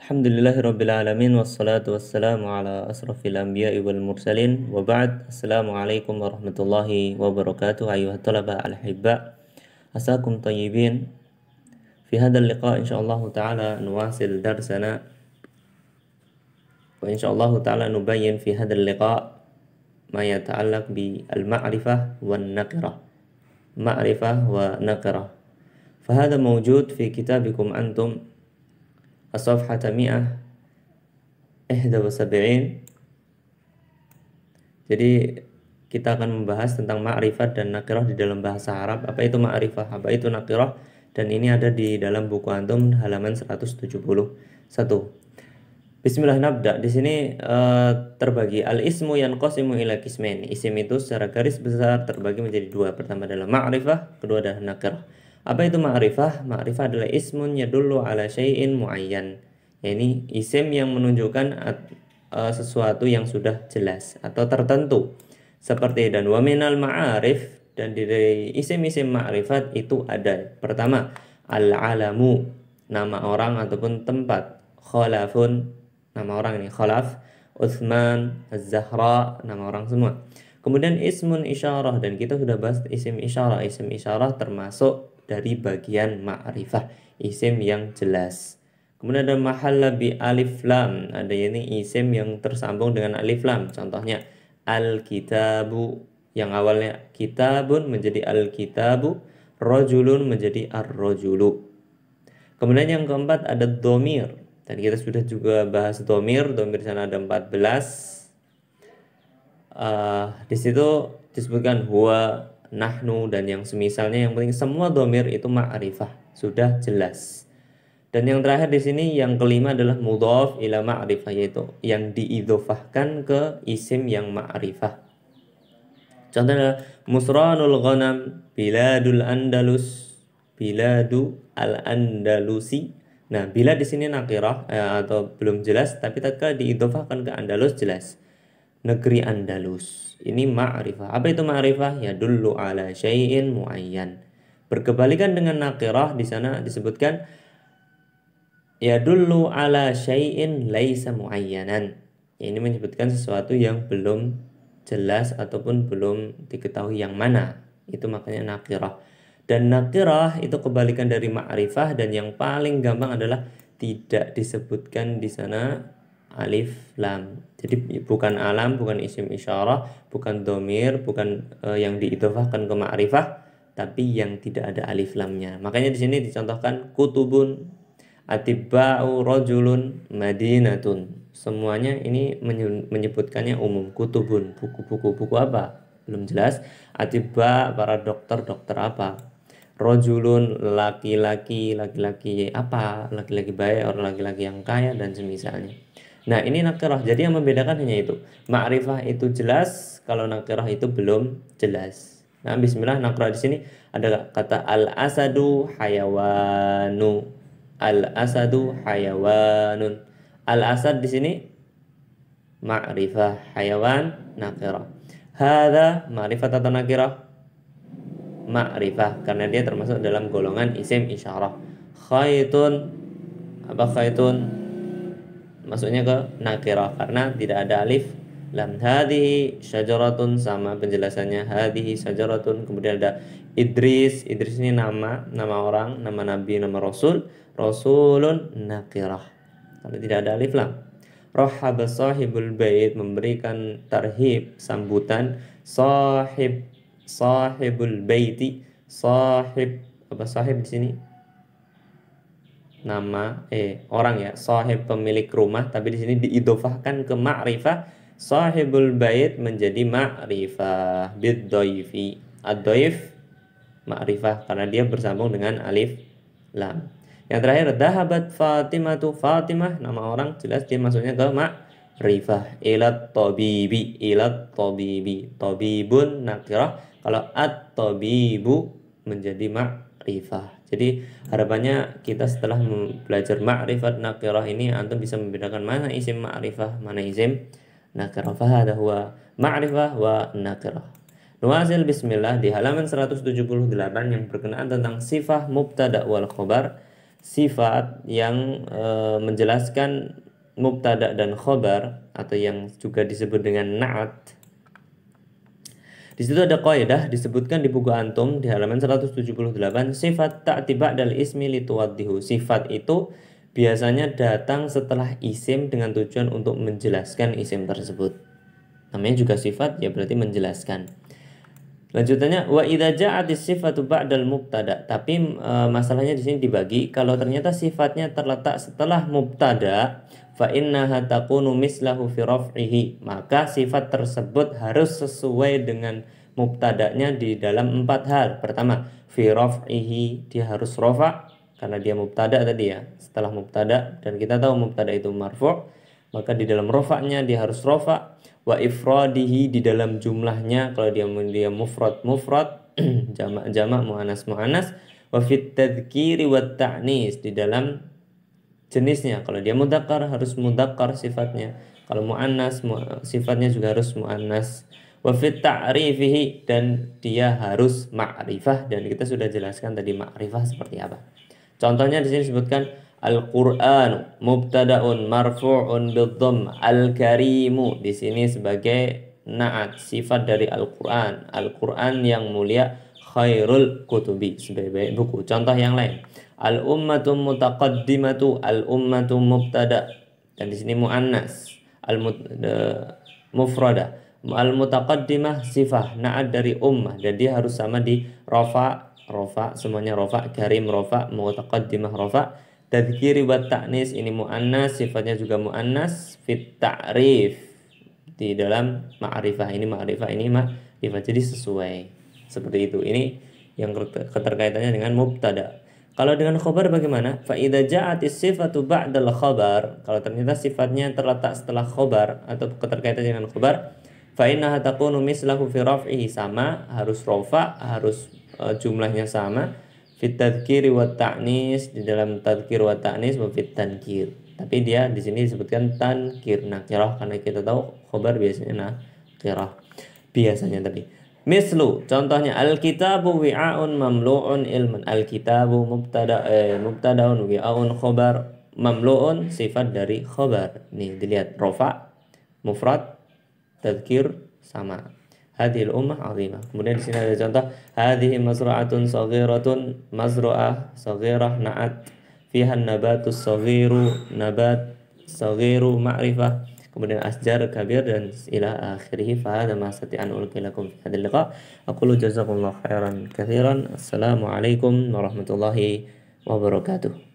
Alhamdulillahirabbil alamin wassalatu wassalamu ala asrafil anbiya'i wal mursalin wa ba'd. Assalamualaikum warahmatullahi wabarakatuh. Ayuhat talaba al-hibba, asakum tayyibin. Fi hadzal liqa insyaallah taala nuwasil darsana wa insyaallah taala nubayyin fi hadzal liqa ma yata'allaq bi al-ma'rifah wan naqirah. Ma'rifah wa naqirah. Fa hadha mawjud fi kitabikum antum as-safhata 171. Jadi kita akan membahas tentang ma'rifat dan nakirah di dalam bahasa Arab. Apa itu ma'rifah, apa itu nakirah, dan ini ada di dalam buku antum halaman 171. Bismillah, nabda. Di sini terbagi al-ismu yanqasimu ila qismain. Isim itu secara garis besar terbagi menjadi dua. Pertama adalah ma'rifah, kedua adalah nakirah. Apa itu ma'rifah? Ma'rifah adalah ismun yadullu ala syai'in muayyan. Ini isim yang menunjukkan sesuatu yang sudah jelas atau tertentu. Seperti dan wa minal ma'arif, dan dari isim-isim ma'rifat itu ada. Pertama, al-alamu, nama orang ataupun tempat. Khalafun, nama orang ini khalaf. Utsman, Az-Zahra, nama orang semua. Kemudian ismun isyarah, dan kita sudah bahas isim isyarah. Isim isyarah termasuk dari bagian ma'rifah, isim yang jelas. Kemudian ada mahalla bi alif lam, ada ini isim yang tersambung dengan alif lam. Contohnya al-kitabu, yang awalnya kitabun menjadi al-kitabu, rajulun menjadi ar-rajulu. Kemudian yang keempat ada dhamir, dan kita sudah juga bahas dhamir. Dhamir di sana ada 14. Di situ disebutkan huwa, nahnu, dan yang semisalnya. Yang penting semua dhamir itu ma'rifah, sudah jelas. Dan yang terakhir di sini yang kelima adalah mudhaf ila ma'rifah, yaitu yang diidhofahkan ke isim yang ma'rifah. Contohnya musranul ghanam, biladul andalus, biladu al-andalusi. Nah, bila di sini nakirah atau belum jelas, tapi tatkala diidhofahkan ke Andalus jelas. Negeri Andalus. Ini ma'rifah. Apa itu ma'rifah? Ya dullu ala syai'in muayyan. Berkebalikan dengan nakirah, di sana disebutkan ya dullu ala syai'in laisa muayyanan. Ini menyebutkan sesuatu yang belum jelas ataupun belum diketahui yang mana. Itu makanya nakirah. Dan nakirah itu kebalikan dari ma'rifah, dan yang paling gampang adalah tidak disebutkan di sana alif lam. Jadi bukan alam, bukan isim isyarah, bukan dhamir, bukan yang diidhofahkan ke ma'rifah, tapi yang tidak ada alif lamnya. Makanya di sini dicontohkan kutubun, atibba'u, rajulun, madinatun. Semuanya ini menyebutkannya umum. Kutubun, buku-buku. Buku apa? Belum jelas. Atibba, para dokter. Dokter apa? Rajulun, laki-laki. Laki-laki apa? Laki-laki baik, orang laki-laki yang kaya, dan semisalnya. Nah, ini nakirah. Jadi yang membedakan hanya itu. Ma'rifah itu jelas, kalau nakirah itu belum jelas. Nah, bismillah, nakirah di sini ada kata al-asadu hayawanu. Al-asadu hayawanun. Al-asad di sini ma'rifah, hayawan nakirah. Hadza ma'rifah atau nakirah? Ma'rifah, karena dia termasuk dalam golongan isim isyarah. Khaitun, apa khaitun? Masuknya ke nakirah karena tidak ada alif lam. Hadhihi syajaratun, sama penjelasannya hadhihi syajaratun. Kemudian ada Idris. Idris ini nama orang, nama nabi, nama rasul. Rasulun nakirah karena tidak ada alif lam. Rahaba sahibul bait, memberikan tarhib, sambutan. Sahibul baiti. Sahib, apa sahib di sini? Nama orang ya, sahib pemilik rumah, tapi di sini diidhofahkan ke ma'rifah. Sahibul bait menjadi ma'rifah bid-dhaifi. Ad-dhaif ma'rifah karena dia bersambung dengan alif lam. Yang terakhir dhahabat Fatimatu, Fatimah nama orang, jelas dia masuknya ke ma'rifah. Ilat tabibi, ilat tabibi. Tabibun nakirah, kalau at-tabibu menjadi ma'rifah. Jadi harapannya kita setelah belajar ma'rifat nakirah ini, antum bisa membedakan mana isim ma'rifah, mana isim nakirah. Fahada huwa ma'rifah wa nakirah. Nuwazil bismillah di halaman 178 yang berkenaan tentang sifah mubtada wal khobar. sifat yang menjelaskan mubtada dan khobar atau yang juga disebut dengan na'at. Di situ ada kaidah disebutkan di buku antum di halaman 178, sifat ta'ti ba'dal ismi lituwaddihu. Sifat itu biasanya datang setelah isim dengan tujuan untuk menjelaskan isim tersebut. Namanya juga sifat, ya berarti menjelaskan. Lanjutannya wa idza ja'atis sifatu ba'dal mubtada. Tapi masalahnya di sini dibagi, kalau ternyata sifatnya terletak setelah mubtada, fa innaha takunu mislahu fi raf'ihi, maka sifat tersebut harus sesuai dengan mubtadanya di dalam 4 hal. Pertama, fi raf'ihi, dia harus rafa karena dia mubtada tadi ya, setelah mubtada, dan kita tahu mubtada itu marfu', maka di dalam rafa'nya dia harus rafa. Wa ifradihi, di dalam jumlahnya, kalau dia mufrad jamak muannas. Wa fit tadhkiri wat ta'nis, di dalam jenisnya, kalau dia mudzakkar harus mudzakkar sifatnya, kalau muannas sifatnya juga harus muannas. Wa fit ta'rifihi, dan dia harus ma'rifah, dan kita sudah jelaskan tadi ma'rifah seperti apa. Contohnya di sini disebutkan Al-Qur'an mubtada'un marfu'un bidhamm, al-karimu di sini sebagai na'at, sifat dari Al-Qur'an. Al-Qur'an yang mulia, khairul kutubi, sebaik-baik buku. Contoh yang lain, al-ummatu mutaqaddimatu, al-ummatu mubtada, dan di sini muannas, mufrada. Al-mutaqaddimah sifah na'at dari ummah, dan dia harus sama di rafa, semuanya rafa, karim rafa, mutaqaddimah rafa. Tadhkiri wa ta'nis, ini muannas, sifatnya juga muannas. Fit ta'rif, di dalam ma'rifah, ini ma'rifah, ini ma'rifah, jadi sesuai seperti itu. Ini yang keterkaitannya dengan mubtada. Kalau dengan khobar bagaimana? Fa idza ja'atis sifatu ba'dal khobar, kalau ternyata sifatnya terletak setelah khobar atau keterkaitan dengan khobar, fa innaha takunu mislahu fi raf'ihi, sama, harus rafa, harus jumlahnya sama. Fit tadhkiri wa ta'nis, di dalam tadhkir wa ta'nis, wa fit tankir. Tapi dia di sini disebutkan tankir nakirah karena kita tahu khobar biasanya nakirah biasanya tadi. Mislu, contohnya al-kitabu wi'aun mamlu'un ilman. Al-kitabu mubtada'un wi'aun khobar, mamlu'un sifat dari khobar. Nih dilihat, rafa, mufrad, tadhkir sama. Hadhil ummah azimah. Kemudian di sini ada contoh, hadhihi mazra'atun saghiratun, mazra'ah saghirah na'at, fiha nabatus saghiru, nabat saghiru ma'rifah. Kemudian asjar kabir dan ila akhirih. Fa hadha ma sati'an ulqilakum fi hadzal liqa. Aqulu jazakumullahu khairan katsiran. Assalamualaikum warahmatullahi wabarakatuh.